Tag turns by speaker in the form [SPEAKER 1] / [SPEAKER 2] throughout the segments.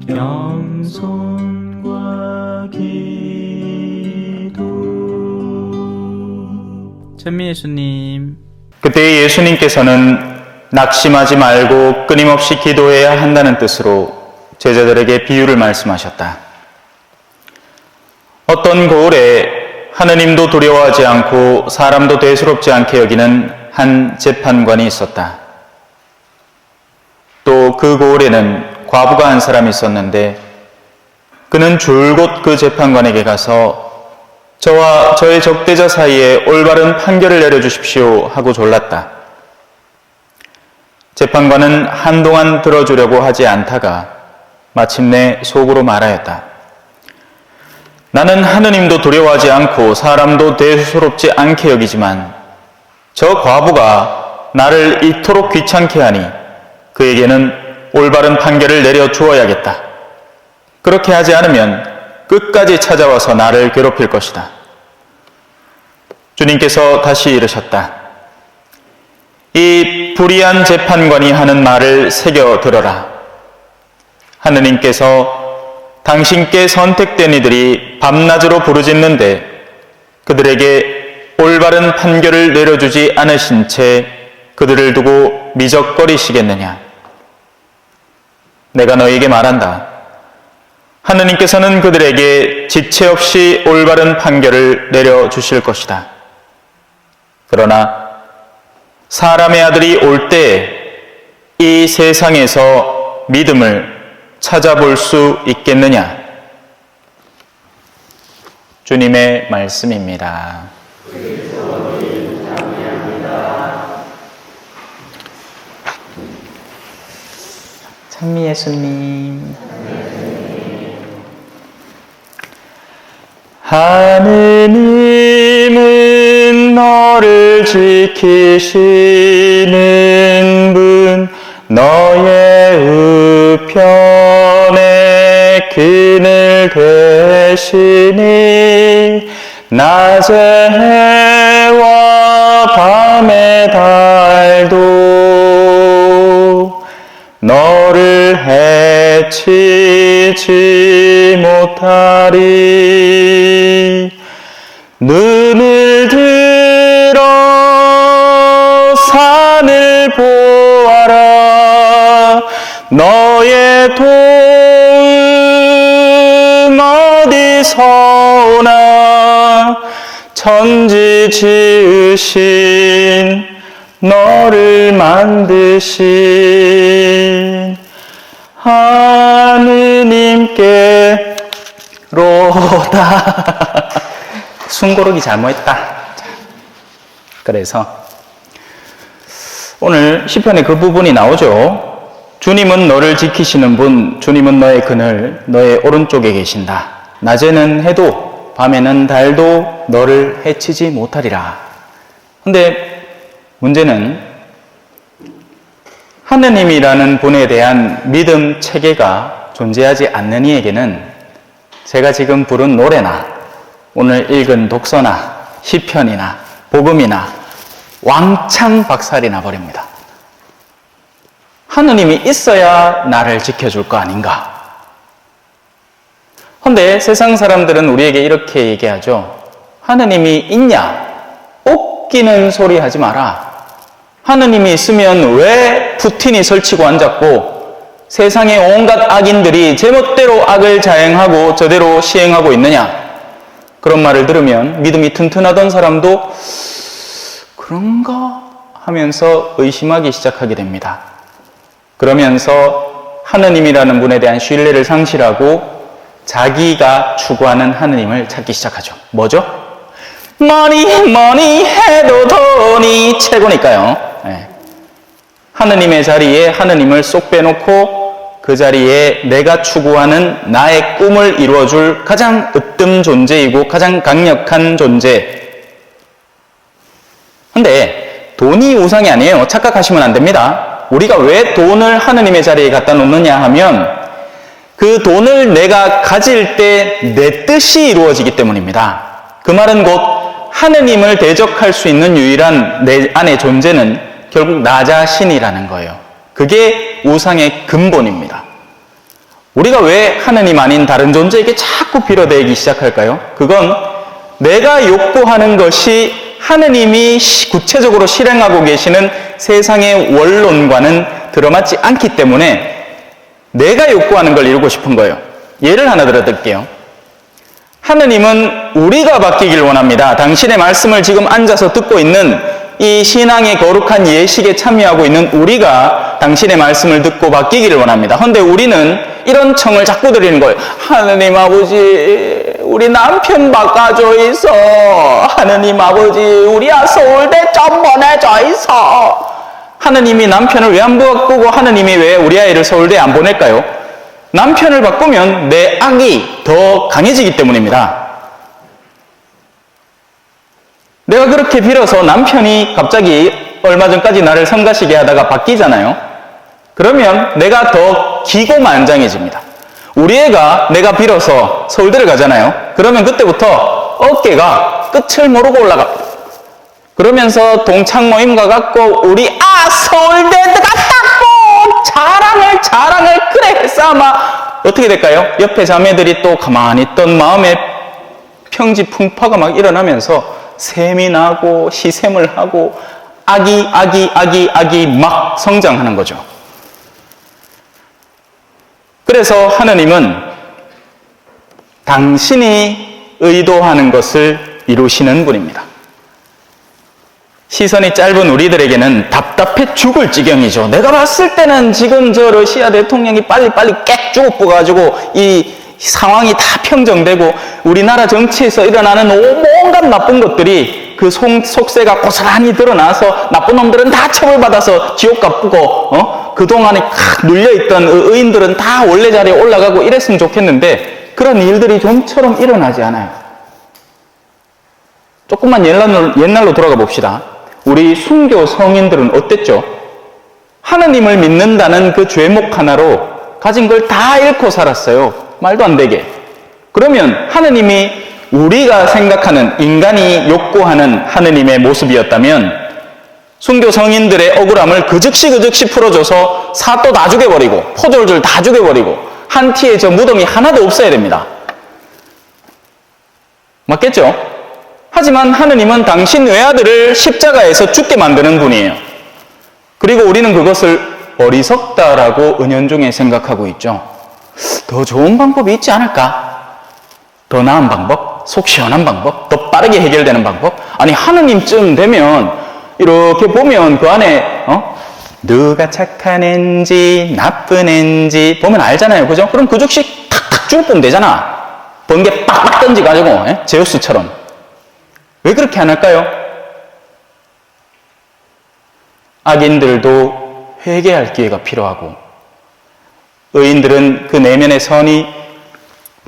[SPEAKER 1] 겸손과 기도. 찬미 예수님.
[SPEAKER 2] 그때 예수님께서는 낙심하지 말고 끊임없이 기도해야 한다는 뜻으로 제자들에게 비유를 말씀하셨다. 어떤 고을에 하느님도 두려워하지 않고 사람도 대수롭지 않게 여기는 한 재판관이 있었다. 또 그 고을에는 과부가 한 사람이 있었는데 그는 줄곧 그 재판관에게 가서 저와 저의 적대자 사이에 올바른 판결을 내려주십시오 하고 졸랐다. 재판관은 한동안 들어주려고 하지 않다가 마침내 속으로 말하였다. 나는 하느님도 두려워하지 않고 사람도 대수롭지 않게 여기지만 저 과부가 나를 이토록 귀찮게 하니 그에게는 올바른 판결을 내려주어야겠다. 그렇게 하지 않으면 끝까지 찾아와서 나를 괴롭힐 것이다. 주님께서 다시 이르셨다. 이 불의한 재판관이 하는 말을 새겨 들어라. 하느님께서 당신께 선택된 이들이 밤낮으로 부르짖는데 그들에게 올바른 판결을 내려주지 않으신 채 그들을 두고 미적거리시겠느냐. 내가 너에게 말한다. 하느님께서는 그들에게 지체 없이 올바른 판결을 내려주실 것이다. 그러나 사람의 아들이 올 때 이 세상에서 믿음을 찾아볼 수 있겠느냐? 주님의 말씀입니다. 찬미 예수님. 하느님은 너를 지키시는 분, 너의 우편에 그늘 되시니 낮의 해와 밤의 달도 너를 해치지 못하리. 눈을 들어 산을 보아라. 너의 도움 어디서 오나. 천지 지으신 너를 만드신 하느님께로다. 숨고르기 잘못했다. 그래서 오늘 시편의 그 부분이 나오죠. 주님은 너를 지키시는 분, 주님은 너의 그늘, 너의 오른쪽에 계신다. 낮에는 해도 밤에는 달도 너를 해치지 못하리라. 근데 문제는 하느님이라는 분에 대한 믿음 체계가 존재하지 않는 이에게는 제가 지금 부른 노래나 오늘 읽은 독서나 시편이나 복음이나 왕창 박살이 나버립니다. 하느님이 있어야 나를 지켜줄 거 아닌가? 그런데 세상 사람들은 우리에게 이렇게 얘기하죠. 하느님이 있냐? 웃기는 소리 하지 마라. 하느님이 있으면 왜 푸틴이 설치고 앉았고 세상의 온갖 악인들이 제멋대로 악을 자행하고 저대로 시행하고 있느냐? 그런 말을 들으면 믿음이 튼튼하던 사람도 그런가 하면서 의심하기 시작하게 됩니다. 그러면서 하느님이라는 분에 대한 신뢰를 상실하고 자기가 추구하는 하느님을 찾기 시작하죠. 뭐죠? 머니 해도 돈이 최고니까요. 네. 하느님의 자리에 하느님을 쏙 빼놓고 그 자리에 내가 추구하는 나의 꿈을 이루어줄 가장 으뜸 존재이고 가장 강력한 존재. 근데 돈이 우상이 아니에요. 착각하시면 안 됩니다. 우리가 왜 돈을 하느님의 자리에 갖다 놓느냐 하면 그 돈을 내가 가질 때 내 뜻이 이루어지기 때문입니다. 그 말은 곧 하느님을 대적할 수 있는 유일한 내 안의 존재는 결국 나 자신이라는 거예요. 그게 우상의 근본입니다. 우리가 왜 하느님 아닌 다른 존재에게 자꾸 빌어대기 시작할까요? 그건 내가 욕구하는 것이 하느님이 구체적으로 실행하고 계시는 세상의 원론과는 들어맞지 않기 때문에 내가 욕구하는 걸 이루고 싶은 거예요. 예를 하나 들어드릴게요. 하느님은 우리가 바뀌길 원합니다. 당신의 말씀을 지금 앉아서 듣고 있는 이 신앙의 거룩한 예식에 참여하고 있는 우리가 당신의 말씀을 듣고 바뀌기를 원합니다. 그런데 우리는 이런 청을 자꾸 드리는 거예요. 하느님 아버지, 우리 남편 바꿔줘 있어. 하느님 아버지, 우리 서울대 좀 보내줘 있어. 하느님이 남편을 왜 안 바꾸고 하느님이 왜 우리 아이를 서울대에 안 보낼까요? 남편을 바꾸면 내 악이 더 강해지기 때문입니다. 내가 그렇게 빌어서 남편이 갑자기 얼마 전까지 나를 성가시게 하다가 바뀌잖아요. 그러면 내가 더 기고만장해집니다. 우리 애가 내가 빌어서 서울대를 가잖아요. 그러면 그때부터 어깨가 끝을 모르고 올라갑니다. 그러면서 동창 모임 가갖고 우리 서울대 들어갔다고 자랑을 그래 했어. 아마 어떻게 될까요? 옆에 자매들이 또 가만히 있던 마음에 평지 풍파가 막 일어나면서 셈이 나고 시샘을 하고 악이 막 성장하는 거죠. 그래서 하느님은 당신이 의도하는 것을 이루시는 분입니다. 시선이 짧은 우리들에게는 답답해 죽을 지경이죠. 내가 봤을 때는 지금 저 러시아 대통령이 빨리빨리 깨 죽어가지고 이 상황이 다 평정되고 우리나라 정치에서 일어나는 온갖 나쁜 것들이 그 속세가 고스란히 드러나서 나쁜 놈들은 다 처벌받아서 지옥 가쁘고 그동안에 눌려있던 의인들은 다 원래 자리에 올라가고 이랬으면 좋겠는데 그런 일들이 좀처럼 일어나지 않아요. 조금만 옛날로 돌아가 봅시다. 우리 순교 성인들은 어땠죠? 하느님을 믿는다는 그 죄목 하나로 가진 걸 다 잃고 살았어요. 말도 안 되게. 그러면 하느님이 우리가 생각하는 인간이 욕구하는 하느님의 모습이었다면 순교 성인들의 억울함을 그 즉시 풀어줘서 사또 다 죽여버리고 포졸들 다 죽여버리고 한 티에 저 무덤이 하나도 없어야 됩니다. 맞겠죠? 하지만 하느님은 당신 외아들을 십자가에서 죽게 만드는 분이에요. 그리고 우리는 그것을 어리석다라고 은연중에 생각하고 있죠. 더 좋은 방법이 있지 않을까? 더 나은 방법? 속 시원한 방법? 더 빠르게 해결되는 방법? 아니 하느님쯤 되면 이렇게 보면 그 안에 누가 착한 앤지 나쁜 앤지 보면 알잖아요. 그죠? 그럼 그 즉시 탁탁 죽으면 되잖아. 번개 빡빡 던지가지고 제우스처럼. 왜 그렇게 안 할까요? 악인들도 회개할 기회가 필요하고 의인들은 그 내면의 선이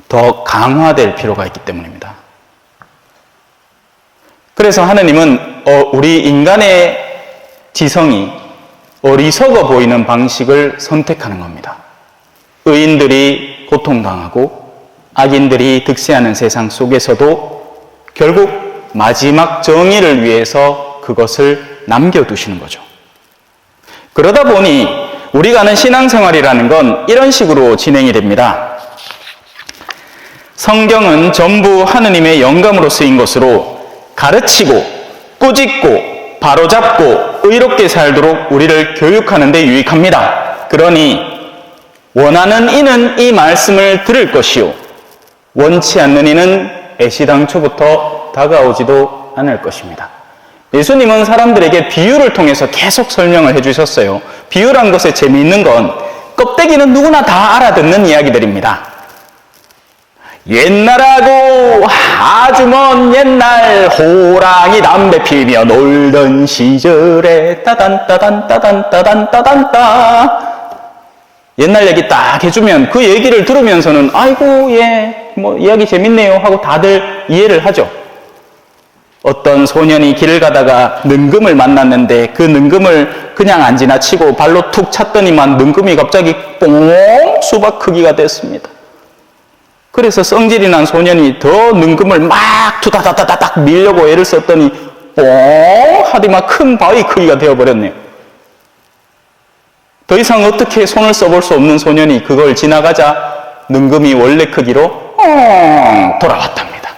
[SPEAKER 2] 더 강화될 필요가 있기 때문입니다. 그래서 하느님은 우리 인간의 지성이 어리석어 보이는 방식을 선택하는 겁니다. 의인들이 고통당하고 악인들이 득세하는 세상 속에서도 결국 마지막 정의를 위해서 그것을 남겨두시는 거죠. 그러다 보니 우리가 아는 신앙생활이라는 건 이런 식으로 진행이 됩니다. 성경은 전부 하느님의 영감으로 쓰인 것으로 가르치고 꾸짖고 바로잡고 의롭게 살도록 우리를 교육하는 데 유익합니다. 그러니 원하는 이는 이 말씀을 들을 것이요 원치 않는 이는 애시당초부터 다가오지도 않을 것입니다. 예수님은 사람들에게 비유를 통해서 계속 설명을 해주셨어요. 비유란 것의 재미있는 건 껍데기는 누구나 다 알아듣는 이야기들입니다. 옛날하고 아주 먼 옛날 호랑이 담배 피며 놀던 시절에 따단따단따단따단따단따 옛날 얘기 딱 해주면 그 얘기를 들으면서는 아이고 뭐 이야기 재밌네요 하고 다들 이해를 하죠. 어떤 소년이 길을 가다가 능금을 만났는데 그 능금을 그냥 안 지나치고 발로 툭 찼더니만 능금이 갑자기 뽕 수박 크기가 됐습니다. 그래서 성질이 난 소년이 더 능금을 막 투다다다닥 밀려고 애를 썼더니 뽕 하더니만 큰 바위 크기가 되어버렸네요. 더 이상 어떻게 손을 써볼 수 없는 소년이 그걸 지나가자 능금이 원래 크기로 돌아왔답니다.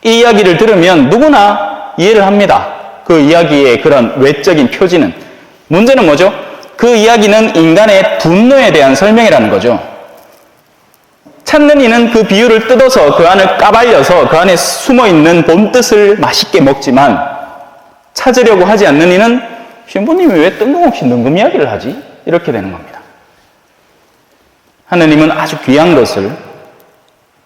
[SPEAKER 2] 이 이야기를 들으면 누구나 이해를 합니다. 그 이야기의 그런 외적인 표지는. 문제는 뭐죠? 그 이야기는 인간의 분노에 대한 설명이라는 거죠. 찾는 이는 그 비유를 뜯어서 그 안을 까발려서 그 안에 숨어있는 본뜻을 맛있게 먹지만 찾으려고 하지 않는 이는 신부님이 왜 뜬금없이 능금 이야기를 하지? 이렇게 되는 겁니다. 하느님은 아주 귀한 것을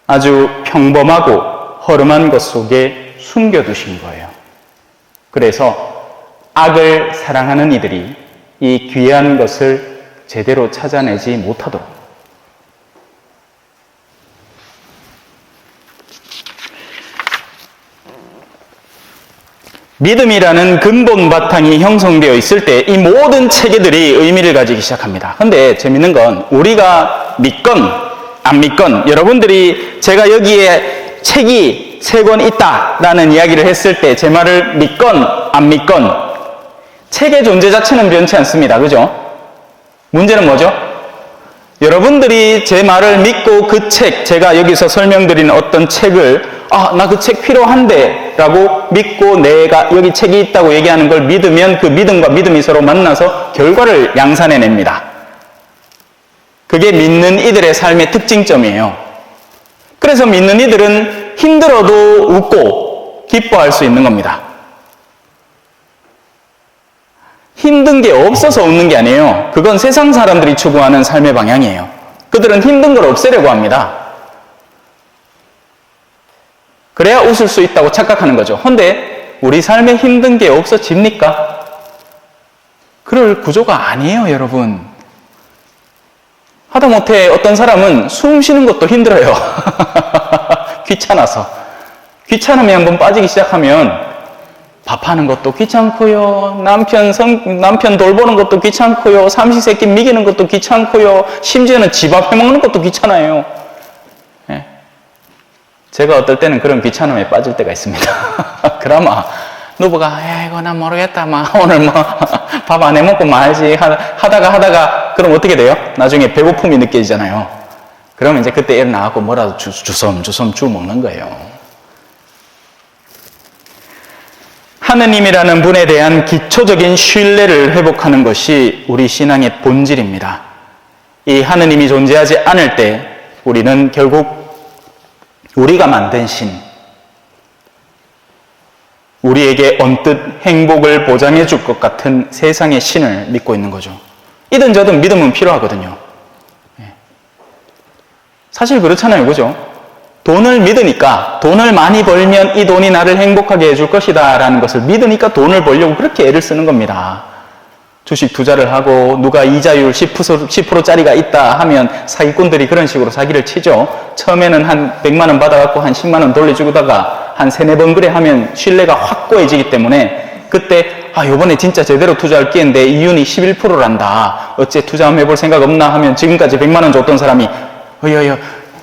[SPEAKER 2] 아주 평범하고 허름한 것 속에 숨겨두신 거예요. 그래서 악을 사랑하는 이들이 이 귀한 것을 제대로 찾아내지 못하도록 믿음이라는 근본 바탕이 형성되어 있을 때 이 모든 체계들이 의미를 가지기 시작합니다. 근데 재밌는 건 우리가 믿건 안 믿건 여러분들이 제가 여기에 책이 3권 있다라는 이야기를 했을 때 제 말을 믿건 안 믿건 책의 존재 자체는 변치 않습니다. 그죠? 문제는 뭐죠? 여러분들이 제 말을 믿고 그 책, 제가 여기서 설명드리는 어떤 책을 나 그 책 필요한데 라고 믿고 내가 여기 책이 있다고 얘기하는 걸 믿으면 그 믿음과 믿음이 서로 만나서 결과를 양산해냅니다. 그게 믿는 이들의 삶의 특징점이에요. 그래서 믿는 이들은 힘들어도 웃고 기뻐할 수 있는 겁니다. 힘든 게 없어서 웃는 게 아니에요. 그건 세상 사람들이 추구하는 삶의 방향이에요. 그들은 힘든 걸 없애려고 합니다. 그래야 웃을 수 있다고 착각하는 거죠. 근데 우리 삶에 힘든 게 없어집니까? 그럴 구조가 아니에요, 여러분. 하다못해 어떤 사람은 숨 쉬는 것도 힘들어요. 귀찮아서. 귀찮음에 한번 빠지기 시작하면 밥하는 것도 귀찮고요. 남편 돌보는 것도 귀찮고요. 삼시세끼 먹이는 것도 귀찮고요. 심지어는 집 앞 해먹는 것도 귀찮아요. 네. 제가 어떨 때는 그런 귀찮음에 빠질 때가 있습니다. 그나마 누부가 이거 난 모르겠다. 오늘 밥 안 해먹고 말지 하다가 그럼 어떻게 돼요? 나중에 배고픔이 느껴지잖아요. 그러면 이제 그때 일어나갖고 뭐라도 주섬 주 먹는 거예요. 하느님이라는 분에 대한 기초적인 신뢰를 회복하는 것이 우리 신앙의 본질입니다. 이 하느님이 존재하지 않을 때 우리는 결국 우리가 만든 신, 우리에게 언뜻 행복을 보장해 줄 것 같은 세상의 신을 믿고 있는 거죠. 이든 저든 믿음은 필요하거든요. 사실 그렇잖아요. 그죠? 돈을 믿으니까 돈을 많이 벌면 이 돈이 나를 행복하게 해줄 것이다 라는 것을 믿으니까 돈을 벌려고 그렇게 애를 쓰는 겁니다. 주식 투자를 하고 누가 이자율 10%짜리가 있다 하면 사기꾼들이 그런 식으로 사기를 치죠. 처음에는 한 100만 원 받아갖고 한 10만 원 돌려주다가 한 3-4번 그래 하면 신뢰가 확고해지기 때문에 그때 요번에 진짜 제대로 투자할 기회인데 이윤이 11%란다. 어째 투자 한번 해볼 생각 없나 하면 지금까지 100만 원 줬던 사람이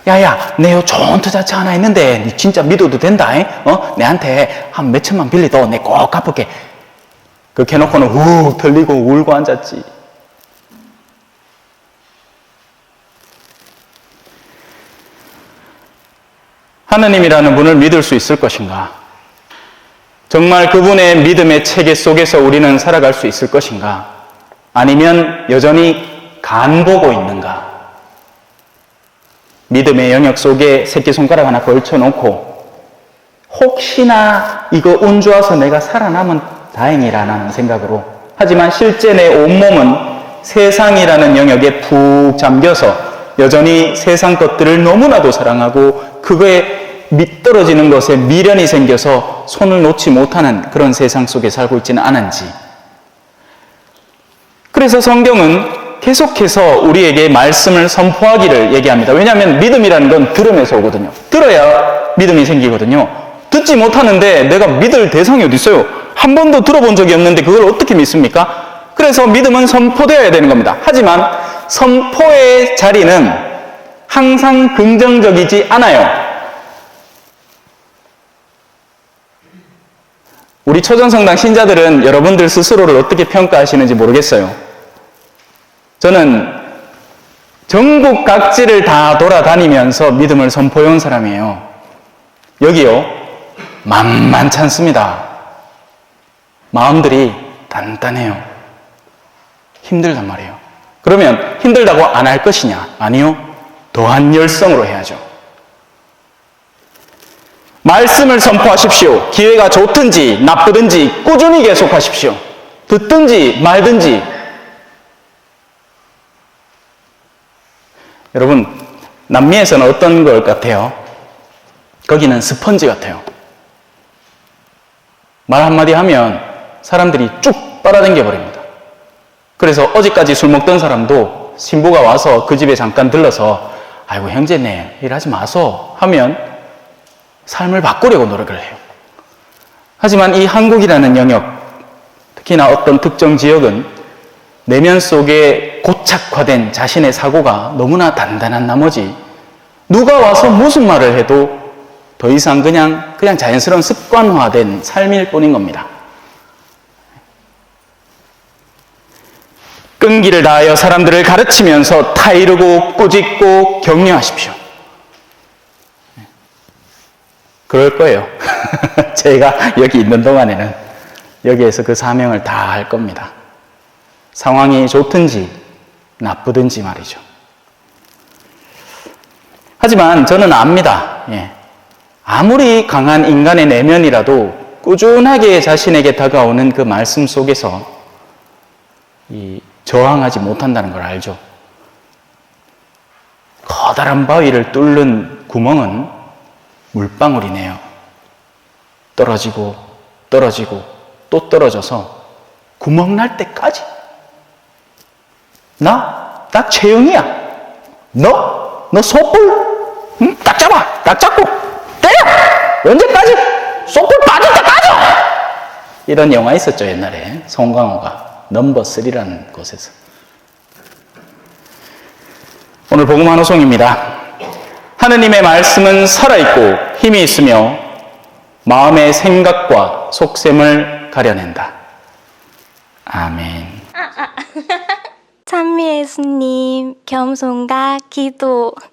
[SPEAKER 2] 야야, 내요 좋은 투자처 하나 있는데 니 진짜 믿어도 된다. 내한테 한 몇천만 빌려도 내 꼭 갚을게. 그렇게 해놓고는 욱 털리고 울고 앉았지. 하느님이라는 분을 믿을 수 있을 것인가? 정말 그분의 믿음의 체계 속에서 우리는 살아갈 수 있을 것인가? 아니면 여전히 간보고 있는가? 믿음의 영역 속에 새끼손가락 하나 걸쳐놓고 혹시나 이거 운 좋아서 내가 살아남은 다행이라는 생각으로, 하지만 실제 내 온몸은 세상이라는 영역에 푹 잠겨서 여전히 세상 것들을 너무나도 사랑하고 그거에 밑떨어지는 것에 미련이 생겨서 손을 놓지 못하는 그런 세상 속에 살고 있지는 않은지. 그래서 성경은 계속해서 우리에게 말씀을 선포하기를 얘기합니다. 왜냐하면 믿음이라는 건 들으면서 오거든요. 들어야 믿음이 생기거든요. 듣지 못하는데 내가 믿을 대상이 어디 있어요? 한 번도 들어본 적이 없는데 그걸 어떻게 믿습니까? 그래서 믿음은 선포되어야 되는 겁니다. 하지만 선포의 자리는 항상 긍정적이지 않아요. 우리 초전성당 신자들은 여러분들 스스로를 어떻게 평가하시는지 모르겠어요. 저는 전국 각지를 다 돌아다니면서 믿음을 선포해온 사람이에요. 여기요, 만만찮습니다. 마음들이 단단해요. 힘들단 말이에요. 그러면 힘들다고 안 할 것이냐? 아니요. 더한 열성으로 해야죠. 말씀을 선포하십시오. 기회가 좋든지 나쁘든지 꾸준히 계속하십시오. 듣든지 말든지. 여러분, 남미에서는 어떤 것 같아요? 거기는 스펀지 같아요. 말 한마디 하면 사람들이 쭉 빨아당겨 버립니다. 그래서 어제까지 술 먹던 사람도 신부가 와서 그 집에 잠깐 들러서 아이고 형제네 일하지 마소 하면 삶을 바꾸려고 노력을 해요. 하지만 이 한국이라는 영역, 특히나 어떤 특정 지역은 내면 속에 고착화된 자신의 사고가 너무나 단단한 나머지 누가 와서 무슨 말을 해도 더 이상 그냥 자연스러운 습관화된 삶일 뿐인 겁니다. 끈기를 다하여 사람들을 가르치면서 타이르고 꾸짖고 격려하십시오. 그럴 거예요. 제가 여기 있는 동안에는 여기에서 그 사명을 다 할 겁니다. 상황이 좋든지 나쁘든지 말이죠. 하지만 저는 압니다. 아무리 강한 인간의 내면이라도 꾸준하게 자신에게 다가오는 그 말씀 속에서 저항하지 못한다는 걸 알죠. 커다란 바위를 뚫는 구멍은 물방울이네요. 떨어지고 떨어지고 또 떨어져서 구멍 날 때까지. 나 최영이야. 너 솥불 딱 잡아. 딱 잡고 때려. 언제까지? 솥불 빠질 때까지. 이런 영화 있었죠 옛날에. 송강호가 넘버 3라는 곳에서. 오늘 복음 한 호송입니다. 하느님의 말씀은 살아있고 힘이 있으며 마음의 생각과 속셈을 가려낸다. 아멘.
[SPEAKER 3] 찬미 예수님, 겸손과 기도.